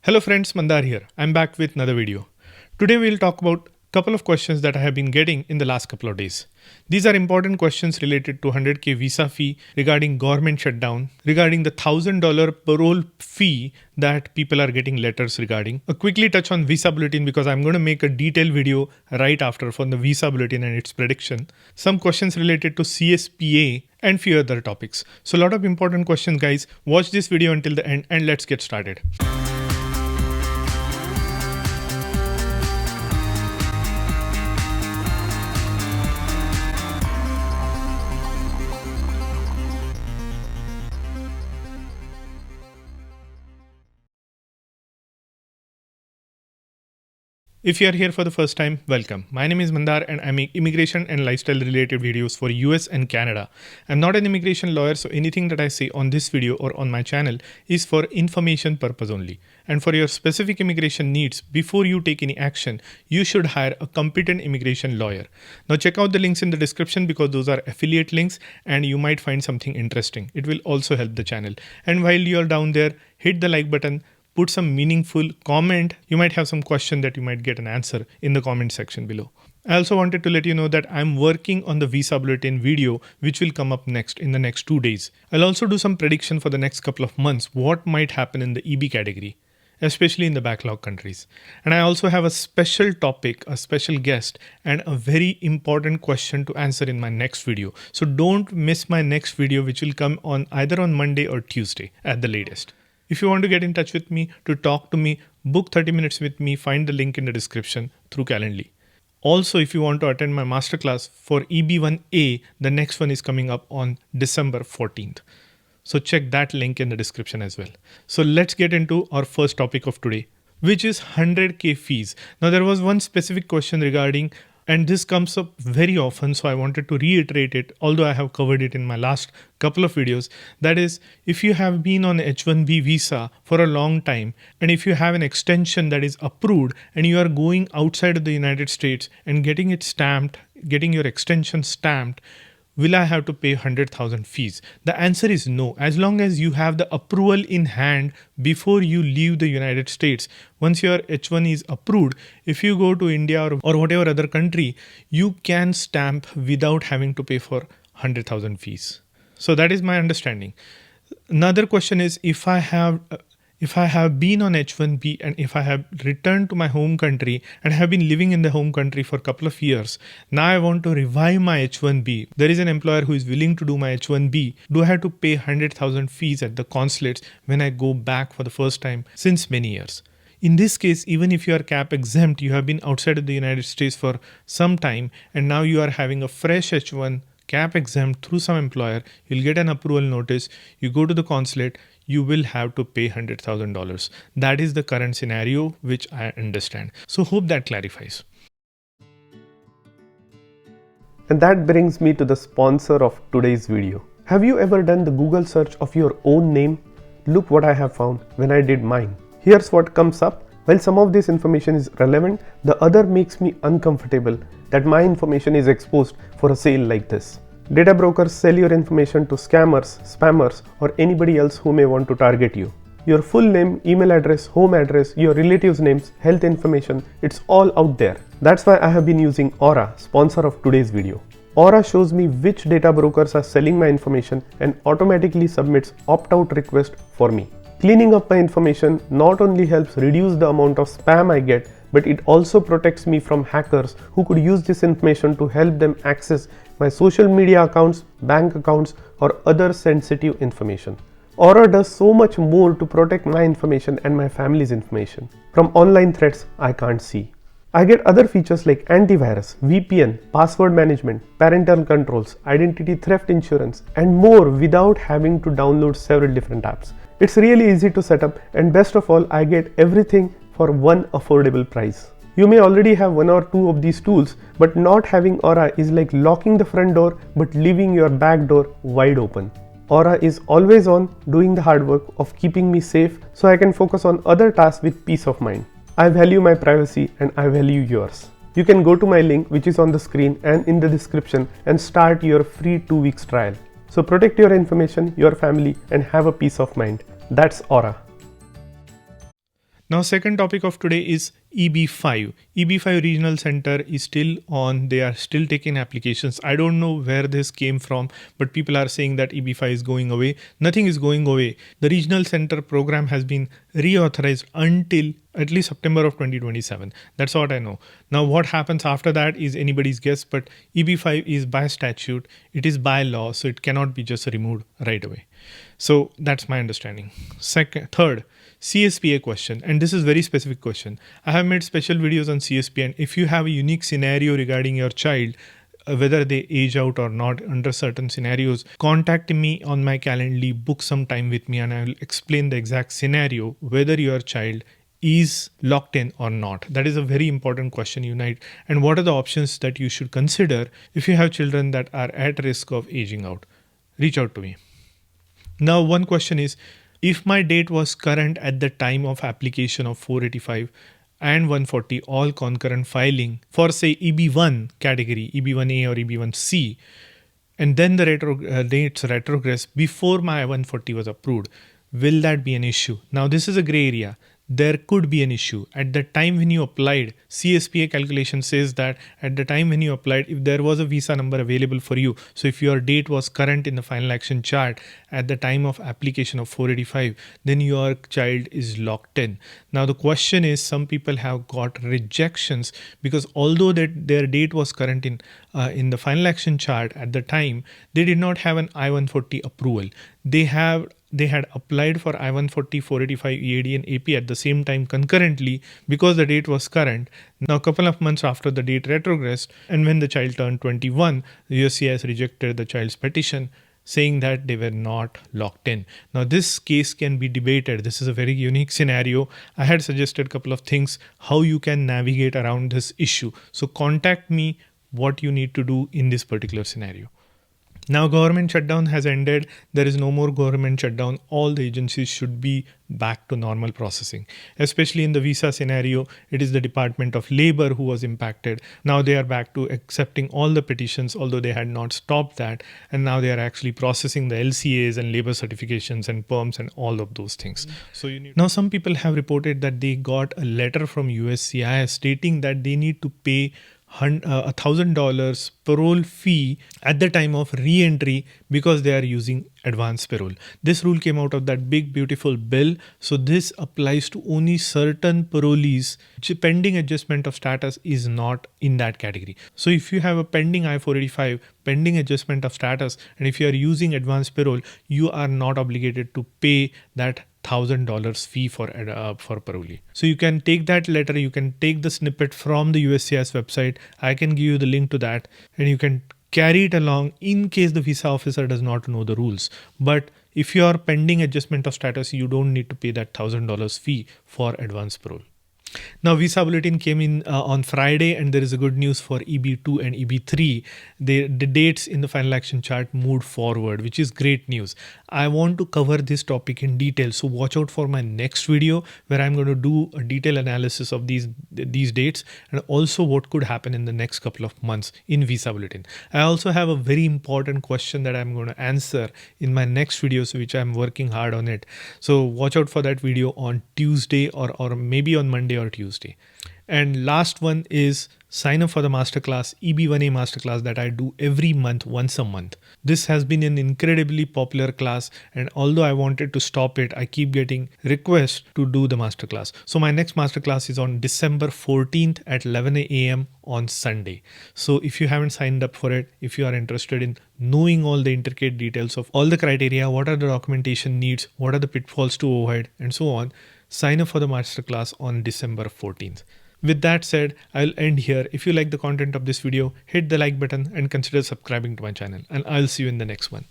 Hello friends, Mandar here. I'm back with another video. Today we'll talk about a couple of questions that I have been getting in the last couple of days. These are important questions related to 100K visa fee, regarding government shutdown, regarding the $1,000 parole fee that people are getting letters regarding. A quickly touch on visa bulletin because I'm going to make a detailed video right after for the visa bulletin and its prediction. Some questions related to CSPA and few other topics. So a lot of important questions, guys. Watch this video until the end and let's get started. If you are here for the first time, welcome. My name is Mandar and I make immigration and lifestyle related videos for US and Canada. I'm not an immigration lawyer, so anything that I say on this video or on my channel is for information purpose only. And for your specific immigration needs, before you take any action, you should hire a competent immigration lawyer. Now check out the links in the description because those are affiliate links and you might find something interesting. It will also help the channel. And while you're down there, hit the like button. Put some meaningful comment. You might have some question that you might get an answer in the comment section below. I also wanted to let you know that I'm working on the visa bulletin video, which will come up next in the next 2 days. I'll also do some prediction for the next couple of months, what might happen in the EB category, especially in the backlog countries. And I also have a special topic, a special guest, and a very important question to answer in my next video. So don't miss my next video, which will come on either on Monday or Tuesday at the latest. If you want to get in touch with me, to talk to me, book 30 minutes with me, find the link in the description through Calendly. Also, if you want to attend my masterclass for EB1A, the next one is coming up on December 14th. So check that link in the description as well. So let's get into our first topic of today, which is 100K fees. Now there was one specific question regarding, and this comes up very often, so I wanted to reiterate it, although I have covered it in my last couple of videos. That is, if you have been on H1B visa for a long time, and if you have an extension that is approved, and you are going outside of the United States and getting it stamped, getting your extension stamped, will I have to pay 100,000 fees? The answer is no. As long as you have the approval in hand before you leave the United States, once your H1 is approved, if you go to India or whatever other country, you can stamp without having to pay for 100,000 fees. So that is my understanding. Another question is, if I have been on H1B and if I have returned to my home country and have been living in the home country for a couple of years, now I want to revive my H1B. There is an employer who is willing to do my H1B. Do I have to pay 100,000 fees at the consulates when I go back for the first time since many years? In this case, even if you are cap exempt, you have been outside of the United States for some time and now you are having a fresh H1 cap exempt through some employer, you'll get an approval notice, you go to the consulate, you will have to pay $100,000. That is the current scenario, which I understand. So hope that clarifies. And that brings me to the sponsor of today's video. Have you ever done the Google search of your own name? Look what I have found when I did mine. Here's what comes up. While some of this information is relevant, the other makes me uncomfortable that my information is exposed for a sale like this. Data brokers sell your information to scammers, spammers, or anybody else who may want to target you. Your full name, email address, home address, your relatives' names, health information, it's all out there. That's why I have been using Aura, sponsor of today's video. Aura shows me which data brokers are selling my information and automatically submits opt-out request for me. Cleaning up my information not only helps reduce the amount of spam I get, but it also protects me from hackers who could use this information to help them access my social media accounts, bank accounts, or other sensitive information. Aura does so much more to protect my information and my family's information from online threats I can't see. I get other features like antivirus, VPN, password management, parental controls, identity theft insurance, and more without having to download several different apps. It's really easy to set up, and best of all, I get everything for one affordable price. You may already have one or two of these tools, but not having Aura is like locking the front door but leaving your back door wide open. Aura is always on, doing the hard work of keeping me safe so I can focus on other tasks with peace of mind. I value my privacy and I value yours. You can go to my link, which is on the screen and in the description, and start your free 2 weeks trial. So protect your information, your family, and have a peace of mind. That's Aura. Now, second topic of today is EB5. EB5 Regional Center is still on. They are still taking applications. I don't know where this came from, but people are saying that EB5 is going away. Nothing is going away. The Regional Center program has been reauthorized until at least September of 2027. That's what I know. Now, what happens after that is anybody's guess, but EB5 is by statute. It is by law, so it cannot be just removed right away. So that's my understanding. Third, CSPA question, and this is very specific question. I have made special videos on CSPA, and if you have a unique scenario regarding your child, whether they age out or not under certain scenarios, contact me on my Calendly, book some time with me, and I will explain the exact scenario, whether your child is locked in or not. That is a very important question, Unite. And what are the options that you should consider if you have children that are at risk of aging out? Reach out to me. Now, one question is, if my date was current at the time of application of 485 and 140 all concurrent filing for say EB1 category, EB1A or EB1C, and then the dates retrogress before my I-140 was approved, will that be an issue? Now, this is a gray area. There could be an issue. At the time when you applied, CSPA calculation says that at the time when you applied, if there was a visa number available for you, so if your date was current in the final action chart at the time of application of 485, then your child is locked in. Now the question is, some people have got rejections because although that their date was current in the final action chart at the time, they did not have an I-140 approval. They had applied for I-140, 485 EAD and AP at the same time concurrently because the date was current. Now, a couple of months after the date retrogressed, and when the child turned 21, the USCIS rejected the child's petition, saying that they were not locked in. Now, this case can be debated. This is a very unique scenario. I had suggested a couple of things how you can navigate around this issue. So contact me what you need to do in this particular scenario. Now, government shutdown has ended. There is no more government shutdown. All the agencies should be back to normal processing. Especially in the visa scenario, it is the Department of Labor who was impacted. Now they are back to accepting all the petitions, although they had not stopped that. And now they are actually processing the LCAs and labor certifications and perms and all of those things. So now some people have reported that they got a letter from USCIS stating that they need to pay $1,000 parole fee at the time of re-entry because they are using advanced parole. This rule came out of that big beautiful bill. So this applies to only certain parolees. Pending adjustment of status is not in that category. So if you have a pending I-485, pending adjustment of status, and if you are using advanced parole, you are not obligated to pay that $1,000 fee for parolee. So you can take that letter, you can take the snippet from the USCIS website. I can give you the link to that, and you can carry it along in case the visa officer does not know the rules. But if you are pending adjustment of status, you don't need to pay that $1,000 fee for advanced parole. Now, visa bulletin came in on Friday, and there is a good news for EB2 and EB3. The dates in the final action chart moved forward, which is great news. I want to cover this topic in detail, so watch out for my next video where I'm going to do a detailed analysis of these dates and also what could happen in the next couple of months in visa bulletin. I also have a very important question that I'm going to answer in my next videos, which I'm working hard on it. So watch out for that video on Tuesday or maybe on Monday or Tuesday. And last one is sign up for the masterclass, EB1A masterclass that I do every month, once a month. This has been an incredibly popular class, and although I wanted to stop it, I keep getting requests to do the masterclass. So my next masterclass is on December 14th at 11 a.m. on Sunday. So if you haven't signed up for it, if you are interested in knowing all the intricate details of all the criteria, what are the documentation needs, what are the pitfalls to avoid, and so on, sign up for the masterclass on December 14th. With that said, I'll end here. If you like the content of this video, hit the like button and consider subscribing to my channel, and I'll see you in the next one.